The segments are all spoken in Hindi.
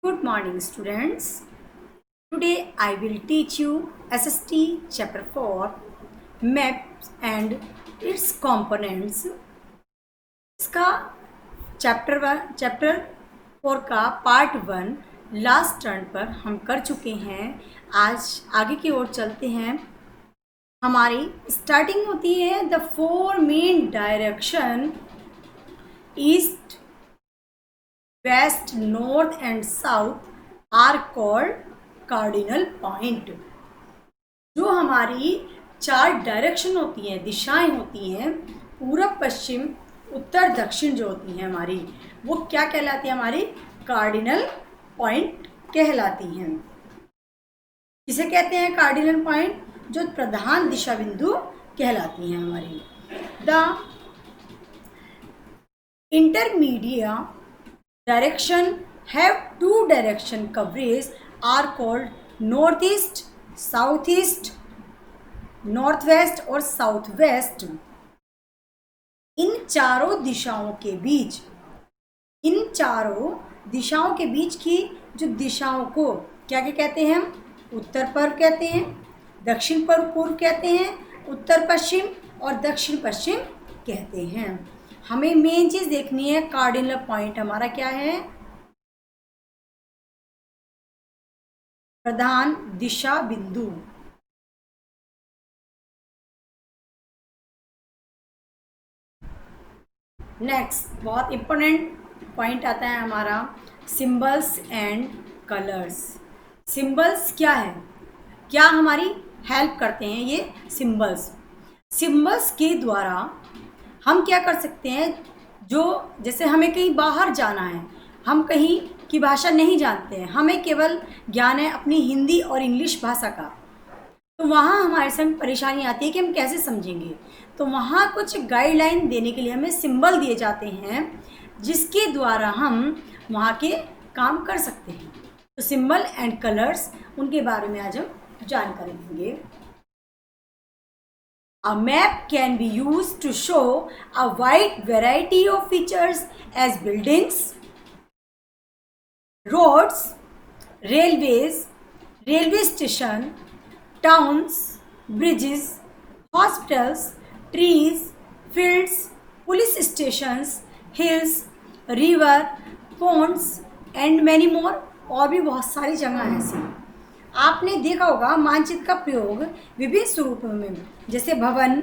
Good morning, students. Today I will teach you SST Chapter 4 Maps and its components. इसका चैप्टर 4 का पार्ट 1 लास्ट टर्न पर हम कर चुके हैं। आज आगे की ओर चलते हैं। हमारी स्टार्टिंग होती है the 4 main direction east, west, north and south are called cardinal point. जो हमारी 4 डायरेक्शन होती हैं, दिशाएं होती हैं, पूरब, पश्चिम, उत्तर, दक्षिण जो होती हैं हमारी, वो क्या कहलाती है? हमारी कार्डिनल पॉइंट कहलाती हैं। किसे कहते हैं कार्डिनल पॉइंट? जो प्रधान दिशा बिंदु कहलाती हैं हमारी। The intermediate direction have 2 direction coverage are called northeast, southeast, northwest और southwest। इन चारों दिशाओं के बीच की जो दिशाओं को क्या कहते हैं? हम उत्तर पूर्व कहते हैं, दक्षिण पूर्व कहते हैं, उत्तर पश्चिम और दक्षिण पश्चिम कहते हैं। हमें मेन चीज देखनी है, कार्डिनल पॉइंट हमारा क्या है? प्रधान दिशा बिंदु। नेक्स्ट बहुत इंपॉर्टेंट पॉइंट आता है हमारा सिंबल्स एंड कलर्स। सिंबल्स क्या है? क्या हमारी हेल्प करते हैं ये सिंबल्स के द्वारा हम क्या कर सकते हैं? जो जैसे हमें कहीं बाहर जाना है, हम कहीं की भाषा नहीं जानते हैं, हमें केवल ज्ञान है अपनी हिंदी और इंग्लिश भाषा का, तो वहाँ हमारे संग परेशानी आती है कि हम कैसे समझेंगे। तो वहाँ कुछ गाइडलाइन देने के लिए हमें सिंबल दिए जाते हैं, जिसके द्वारा हम वहाँ के काम कर सकते हैं। तो सिंबल एंड कलर्स, उनके बारे में आज हम जानकारी देंगे। A map can be used to show a wide variety of features as buildings, roads, railways, railway station, towns, bridges, hospitals, trees, fields, police stations, hills, river, ponds and many more। और भी बहुत सारी जगह हैं ऐसी। आपने देखा होगा मानचित्र का प्रयोग विभिन्न स्वरूपों में, जैसे भवन,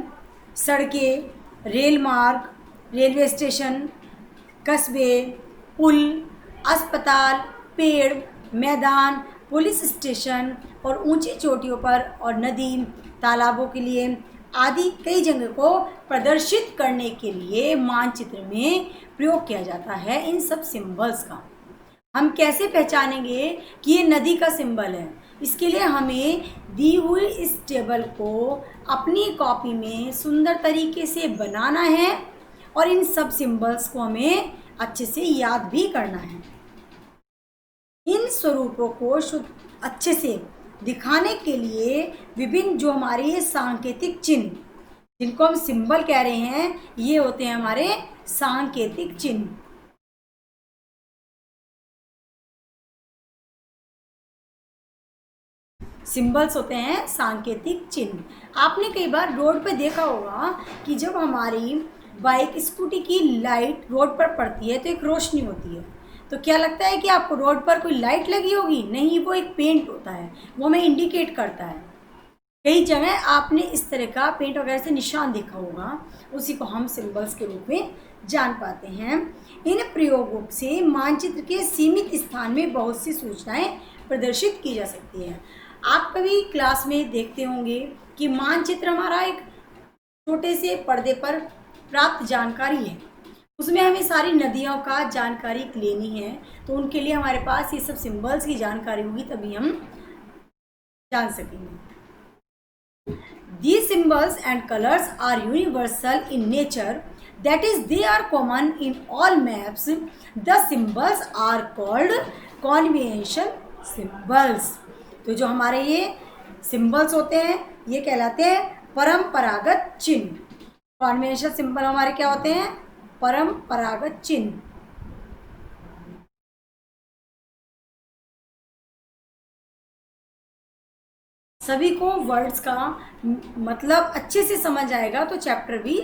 सड़कें, रेल मार्ग, रेलवे स्टेशन, कस्बे, पुल, अस्पताल, पेड़, मैदान, पुलिस स्टेशन और ऊंची चोटियों पर और नदी, तालाबों के लिए आदि कई जगह को प्रदर्शित करने के लिए मानचित्र में प्रयोग किया जाता है। इन सब सिंबल्स का हम कैसे पहचानेंगे कि ये नदी का सिंबल है? इसके लिए हमें दी हुई इस टेबल को अपनी कॉपी में सुंदर तरीके से बनाना है और इन सब सिंबल्स को हमें अच्छे से याद भी करना है। इन स्वरूपों को अच्छे से दिखाने के लिए विभिन्न जो हमारे सांकेतिक चिन्ह, जिनको हम सिंबल कह रहे हैं, ये होते हैं हमारे सांकेतिक चिन्ह। सिंबल्स होते हैं सांकेतिक चिन्ह। आपने कई बार रोड पे देखा होगा कि जब हमारी बाइक, स्कूटी की लाइट रोड पर पड़ती है तो एक रोशनी होती है। तो क्या लगता है कि आपको रोड पर कोई लाइट लगी होगी? नहीं, वो एक पेंट होता है, वो हमें इंडिकेट करता है। कई जगह आपने इस तरह का पेंट वगैरह से निशान देखा होगा, उसी को हम सिंबल्स के रूप में जान पाते हैं। इन प्रयोगों से मानचित्र के सीमित स्थान में बहुत सी सूचनाएं प्रदर्शित की जा सकती हैं। आप कभी क्लास में देखते होंगे कि मानचित्र हमारा एक छोटे से पर्दे पर प्राप्त जानकारी है, उसमें हमें सारी नदियों का जानकारी लेनी है, तो उनके लिए हमारे पास ये सब सिंबल्स की जानकारी होगी, तभी हम जान सकेंगे। These symbols and colors are universal in nature, that is they are common in all maps. The symbols are called convention symbols। तो जो हमारे ये सिंबल्स होते हैं ये कहलाते हैं परंपरागत चिन्ह। कॉन्वेंशनल सिंबल हमारे क्या होते हैं? परंपरागत चिन्ह। सभी को वर्ड्स का मतलब अच्छे से समझ आएगा तो चैप्टर भी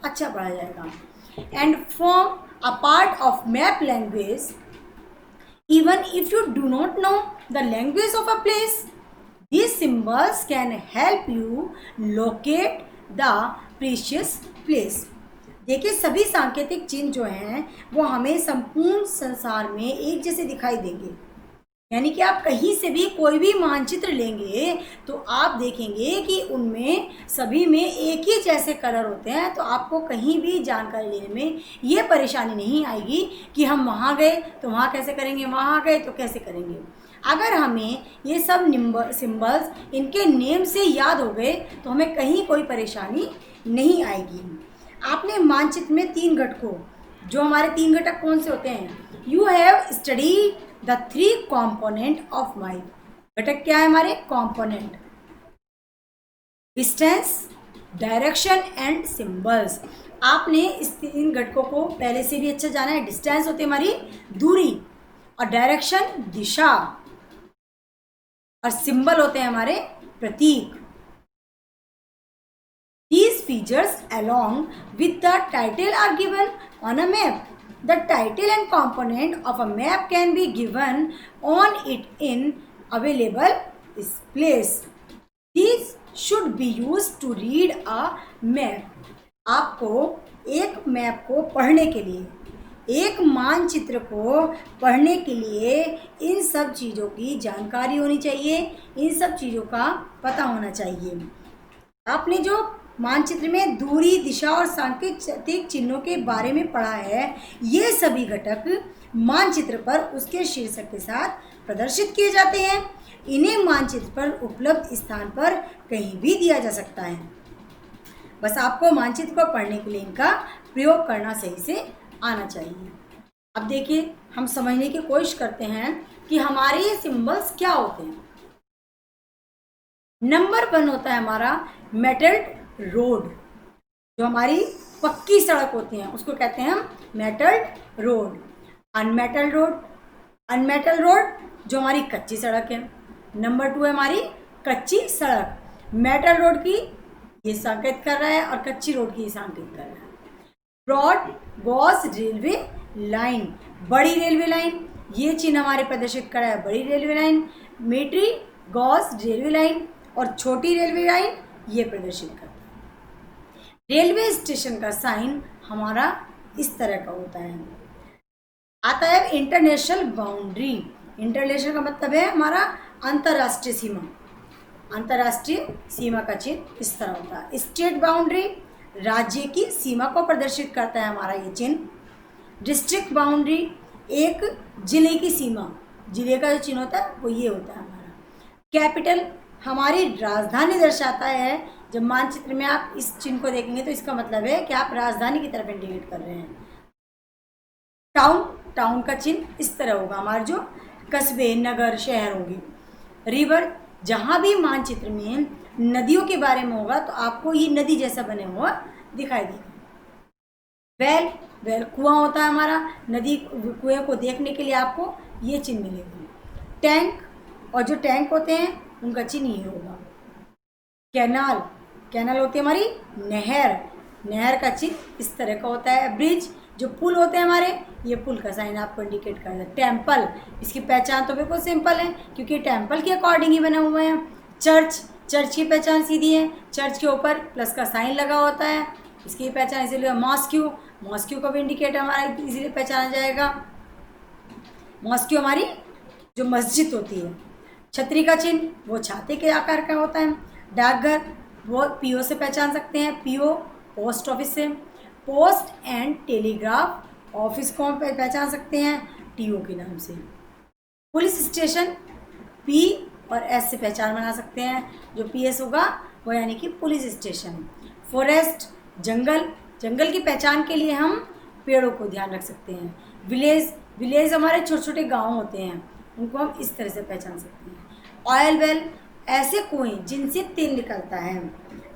अच्छा पढ़ा जाएगा. And form a part of map language even if you do not know the language of a place. These symbols can help you locate the precious place. देखिए सभी सांकेतिक चिन्ह जो हैं वो हमें संपूर्ण संसार में एक जैसे दिखाई देंगे. यानी कि आप कहीं से भी कोई भी मानचित्र लेंगे तो आप देखेंगे कि उनमें सभी में एक ही जैसे कलर होते हैं. तो आपको कहीं भी जानकारी लेने में ये परेशानी नहीं आएगी कि हम वहाँ गए तो वहाँ कैसे करेंगे, वहाँ गए तो कैसे करेंगे. अगर हमें ये सब सिंबल्स इनके नेम से याद हो गए तो हमें कहीं कोई परेशानी नहीं आएगी. आपने मानचित्र में 3 घटकों, जो हमारे 3 घटक कौन से होते हैं, you have study the 3 component of mind. घटक क्या है हमारे, component, distance, direction and symbols. आपने इस 3 घटकों को पहले से भी अच्छा जाना है. डिस्टेंस होती है हमारी दूरी, और डायरेक्शन दिशा, और सिंबल होते हैं हमारे प्रतीक. These features along with the title are given on a map. The title and component of a map can be given on it in available place. These should be used to read a map. आपको एक मैप को पढ़ने के लिए, एक मानचित्र को पढ़ने के लिए इन सब चीज़ों की जानकारी होनी चाहिए, इन सब चीज़ों का पता होना चाहिए. आपने जो मानचित्र में दूरी, दिशा और सांकेतिक चिन्हों के बारे में पढ़ा है, ये सभी घटक मानचित्र पर उसके शीर्षक के साथ प्रदर्शित किए जाते हैं. इन्हें मानचित्र पर उपलब्ध स्थान पर कहीं भी दिया जा सकता है. बस आपको मानचित्र को पढ़ने के लिए इनका प्रयोग करना सही से आना चाहिए. अब देखिए हम समझने की कोशिश करते हैं कि हमारे ये सिंबल्स क्या होते हैं. नंबर 1 होता है हमारा मेटल्ड रोड. जो हमारी पक्की सड़क होती हैं उसको कहते हैं हम metalled road. Unmetalled road, unmetalled road जो हमारी कच्ची सड़क है. नंबर 2 है हमारी कच्ची सड़क. मेटल रोड की ये संकेत कर रहा है और कच्ची रोड की ये संकेत कर रहा है. ब्रॉड गॉज रेलवे लाइन, बड़ी रेलवे लाइन, ये चिन्ह हमारे प्रदर्शित कर रहा है बड़ी railway line. Metre gauge railway line और छोटी रेलवे लाइन ये प्रदर्शित करता है. रेलवे स्टेशन का साइन हमारा इस तरह का होता है. आता है इंटरनेशनल बाउंड्री. इंटरनेशनल का मतलब है हमारा अंतर्राष्ट्रीय सीमा. अंतर्राष्ट्रीय सीमा का चिन्ह इस तरह होता है. स्टेट बाउंड्री, राज्य की सीमा को प्रदर्शित करता है हमारा ये चिन्ह. डिस्ट्रिक्ट बाउंड्री, एक जिले की सीमा, जिले का जो चिन्ह होता है वो ये होता है हमारा. कैपिटल हमारी राजधानी दर्शाता है. जब मानचित्र में आप इस चिन्ह को देखेंगे तो इसका मतलब है कि आप राजधानी की तरफ इंडिकेट कर रहे हैं. टाउन, टाउन का चिन्ह इस तरह होगा. हमारे जो कस्बे, नगर, शहर होंगे. रिवर, जहाँ भी मानचित्र में नदियों के बारे में होगा तो आपको ये नदी जैसा बने हुआ दिखाई देगा. वेल, वेल कुआं होता है हमारा. नदी कुएं को देखने के लिए आपको ये चिन्ह मिलेगा. टैंक, और जो टैंक होते हैं उनका चिन्ह ये होगा. कैनाल, कैनाल होती है हमारी नहर, नहर का चिन्ह इस तरह का होता है. ब्रिज, जो पुल होते हैं हमारे, ये पुल का साइन आपको इंडिकेट कर रहा है. टेम्पल, इसकी पहचान तो बिल्कुल सिंपल है क्योंकि टेम्पल के अकॉर्डिंग ही बने हुए हैं. चर्च, चर्च की पहचान सीधी है. चर्च के ऊपर प्लस का साइन लगा होता है, इसकी पहचान इसीलिए. मॉस्क्यू, मॉस्क्यू का भी इंडिकेट हमारा इसीलिए पहचाना जाएगा. मॉस्क्यू हमारी जो मस्जिद होती है. छतरी का चिन्ह वो छाते के आकार का होता है. डाकघर वो पीओ से पहचान सकते हैं. पीओ पोस्ट ऑफिस से. पोस्ट एंड टेलीग्राफ ऑफिस को हम पहचान सकते हैं टीओ के नाम से. पुलिस स्टेशन पी और एस से पहचान बना सकते हैं. जो पीएस होगा वो यानी कि पुलिस स्टेशन. फॉरेस्ट, जंगल, जंगल की पहचान के लिए हम पेड़ों को ध्यान रख सकते हैं. विलेज, विलेज हमारे छोटे छोटे गांव होते हैं, उनको हम इस तरह से पहचान सकते हैं. ऑयल वेल, ऐसे कुएं जिनसे तेल निकलता है.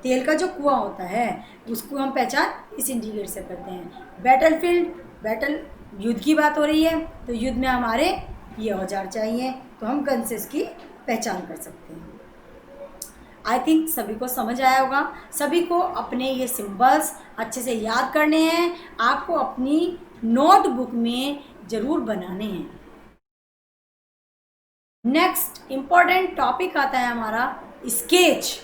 तेल का जो कुआं होता है उसको हम पहचान इस इंडिकेटर से करते हैं. बैटल फील्ड, बैटल युद्ध की बात हो रही है तो युद्ध में हमारे ये औजार चाहिए तो हम गन से इसकी पहचान कर सकते हैं. आई थिंक सभी को समझ आया होगा। सभी को अपने ये सिंबल्स अच्छे से याद करने हैं, आपको अपनी नोटबुक में ज़रूर बनाने हैं। नेक्स्ट इम्पॉर्टेंट टॉपिक आता है हमारा sketch.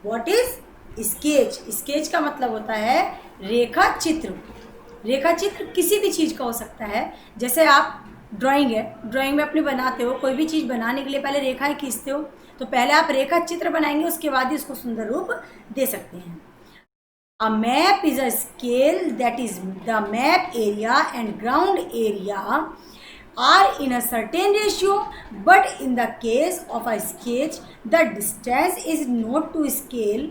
What is sketch? Sketch का मतलब होता है रेखा चित्र। रेखा चित्र किसी भी चीज़ का हो सकता है। जैसे आप ड्राइंग है, ड्राइंग में अपने बनाते हो, कोई भी चीज़ बनाने के लिए पहले रेखाएं खींचते हो, तो पहले आप रेखा चित्र बनाएंगे, उसके बाद ही उसको सुंदर रूप दे सकते हैं। A map is a scale that is the map area and ground area are in a certain ratio, but in the case of a sketch, the distance is not to scale.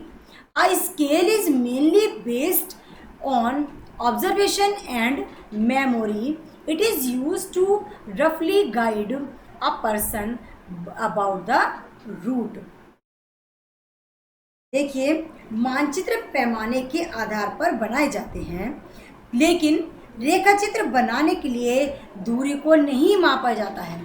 A scale is mainly based on observation and memory. It is used to roughly guide a person about the route. देखिए, मानचित्र पैमाने के आधार पर बनाए जाते हैं, लेकिन रेखाचित्र बनाने के लिए दूरी को नहीं मापा जाता है।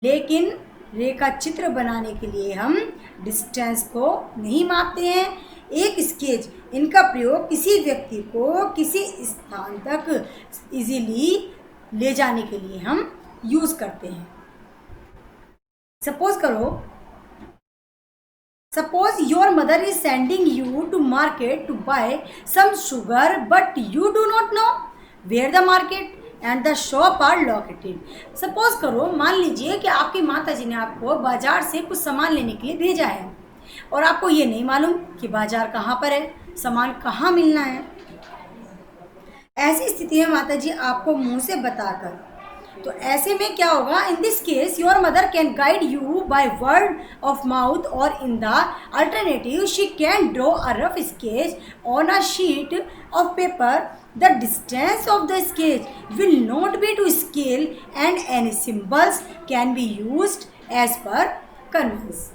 लेकिन रेखाचित्र बनाने के लिए हम डिस्टेंस को नहीं मापते हैं। एक स्केच, इनका प्रयोग किसी व्यक्ति को किसी स्थान तक इजीली ले जाने के लिए हम यूज़ करते हैं। Suppose your mother is sending you to market to buy some sugar, but you do not know where the market and the shop are located. Suppose करो, मान लीजिए कि आपकी माता जी ने आपको बाजार से कुछ सामान लेने के लिए भेजा है और आपको ये नहीं मालूम कि बाजार कहाँ पर है, सामान कहाँ मिलना है। ऐसी स्थिति में माता जी आपको मुंह से बताकर, तो ऐसे में क्या होगा? In this case your mother can guide you by word of mouth, और in the alternative she can draw a rough sketch on a sheet of paper. The distance of the sketch will not be to scale and any symbols can be used as per convenience.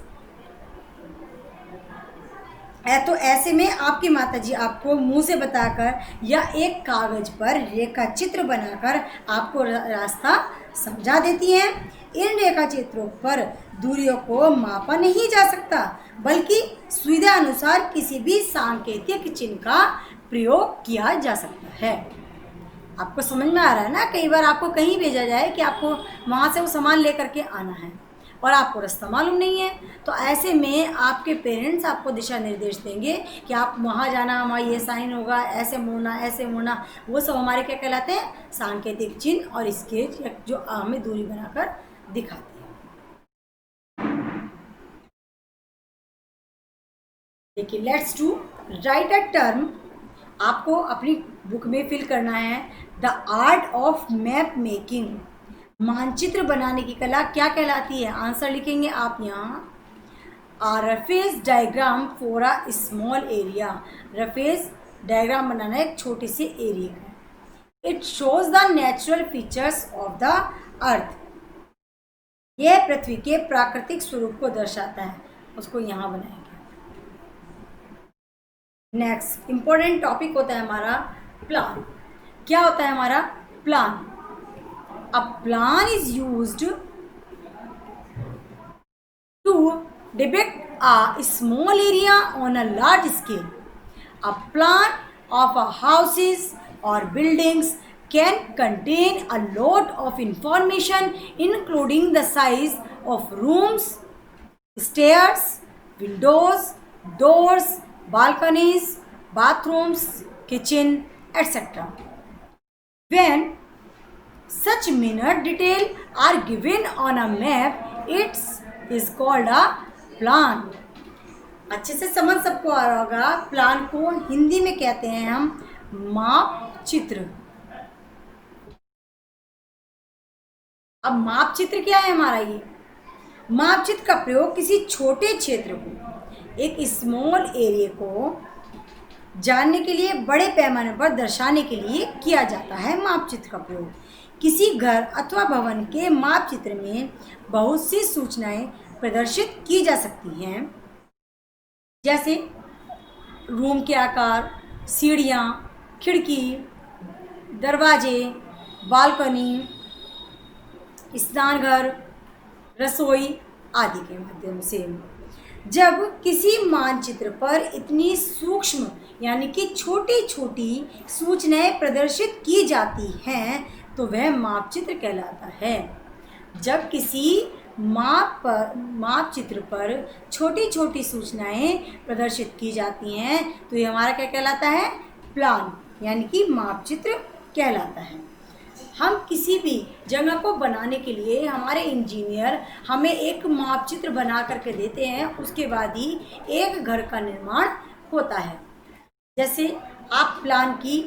तो ऐसे में आपकी माताजी आपको मुंह से बताकर या एक कागज पर रेखा चित्र बनाकर आपको रास्ता समझा देती हैं. इन रेखा चित्रों पर दूरियों को मापा नहीं जा सकता, बल्कि सुविधा अनुसार किसी भी सांकेतिक चिन्ह का प्रयोग किया जा सकता है. आपको समझ में आ रहा है ना? कई बार आपको कहीं भेजा जाए कि आपको वहाँ से वो सामान लेकर के आना है और आपको रास्ता मालूम नहीं है, तो ऐसे में आपके पेरेंट्स आपको दिशा निर्देश देंगे कि आप वहाँ जाना, वहाँ ये साइन होगा, ऐसे मुड़ना, ऐसे मुड़ना. वो सब हमारे क्या कहलाते हैं? सांकेतिक चिन्ह और स्केच, जो हमें दूरी बनाकर दिखाते हैं. देखिए, let's do right a term. आपको अपनी बुक में फिल करना है. The art of map making. मानचित्र बनाने की कला क्या कहलाती है? आंसर लिखेंगे आप यहाँ. रफेज diagram for a small area. रफेज डायग्राम बनाना है एक छोटे से एरिया का. It shows the natural features of the earth. यह पृथ्वी के प्राकृतिक स्वरूप को दर्शाता है. उसको यहाँ बनाएंगे. नेक्स्ट इंपॉर्टेंट टॉपिक होता है हमारा प्लान. क्या होता है हमारा plan? A plan is used to depict a small area on a large scale. A plan of a houses or buildings can contain a lot of information, including the size of rooms, stairs, windows, doors, balconies, bathrooms, kitchen, etc. When such minute detail are given on a map, it is called a plan. अच्छे से समझ सबको आ रहा होगा. प्लान को हिंदी में कहते हैं हम माप चित्र. अब माप चित्र क्या है हमारा? ये माप चित्र का प्रयोग किसी छोटे क्षेत्र को, एक स्मॉल एरिया को जानने के लिए, बड़े पैमाने पर दर्शाने के लिए किया जाता है. माप चित्र का प्रयोग किसी घर अथवा भवन के माप चित्र में बहुत सी सूचनाएं प्रदर्शित की जा सकती हैं, जैसे रूम के आकार, सीढ़ियाँ, खिड़की, दरवाजे, बालकनी, स्नानघर, रसोई आदि के माध्यम से. जब किसी मानचित्र पर इतनी सूक्ष्म यानी कि छोटी छोटी सूचनाएं प्रदर्शित की जाती हैं तो वह मापचित्र कहलाता है। जब किसी मापचित्र पर छोटी छोटी सूचनाएं प्रदर्शित की जाती हैं तो ये हमारा क्या कहलाता है? प्लान यानी कि मापचित्र कहलाता है। हम किसी भी जगह को बनाने के लिए हमारे इंजीनियर हमें एक मापचित्र बना करके देते हैं, उसके बाद ही एक घर का निर्माण होता है। जैसे आप प्लान की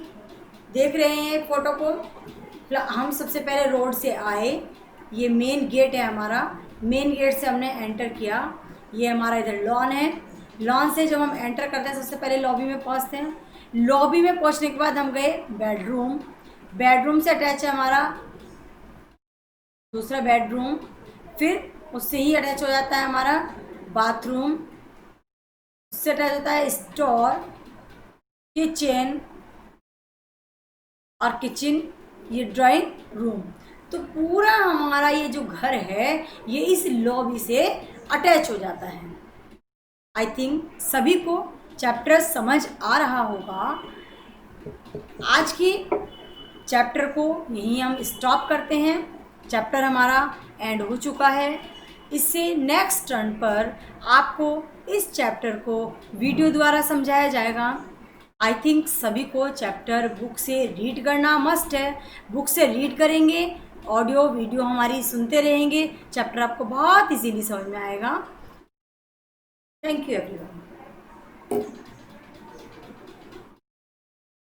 देख रहे हैं फोटो को, हम सबसे पहले रोड से आए, ये मेन गेट है हमारा, मेन गेट से हमने एंटर किया, ये हमारा इधर लॉन है, लॉन से जब हम एंटर करते हैं सबसे पहले लॉबी में पहुंचते हैं, लॉबी में पहुंचने के बाद हम गए बेडरूम, बेडरूम से अटैच है हमारा दूसरा बेडरूम, फिर उससे ही अटैच हो जाता है हमारा बाथरूम, उससे अटैच होता है स्टोर, किचन, और किचन ये ड्राइंग रूम। तो पूरा हमारा ये जो घर है ये इस लॉबी से अटैच हो जाता है। आई थिंक सभी को चैप्टर समझ आ रहा होगा। आज की चैप्टर को यहीं हम स्टॉप करते हैं, चैप्टर हमारा एंड हो चुका है। इससे नेक्स्ट टर्न पर आपको इस चैप्टर को वीडियो द्वारा समझाया जाएगा। आई थिंक सभी को चैप्टर बुक से रीड करना मस्ट है। बुक से रीड करेंगे, ऑडियो वीडियो हमारी सुनते रहेंगे, चैप्टर आपको बहुत इजीली समझ में आएगा। Thank you everyone.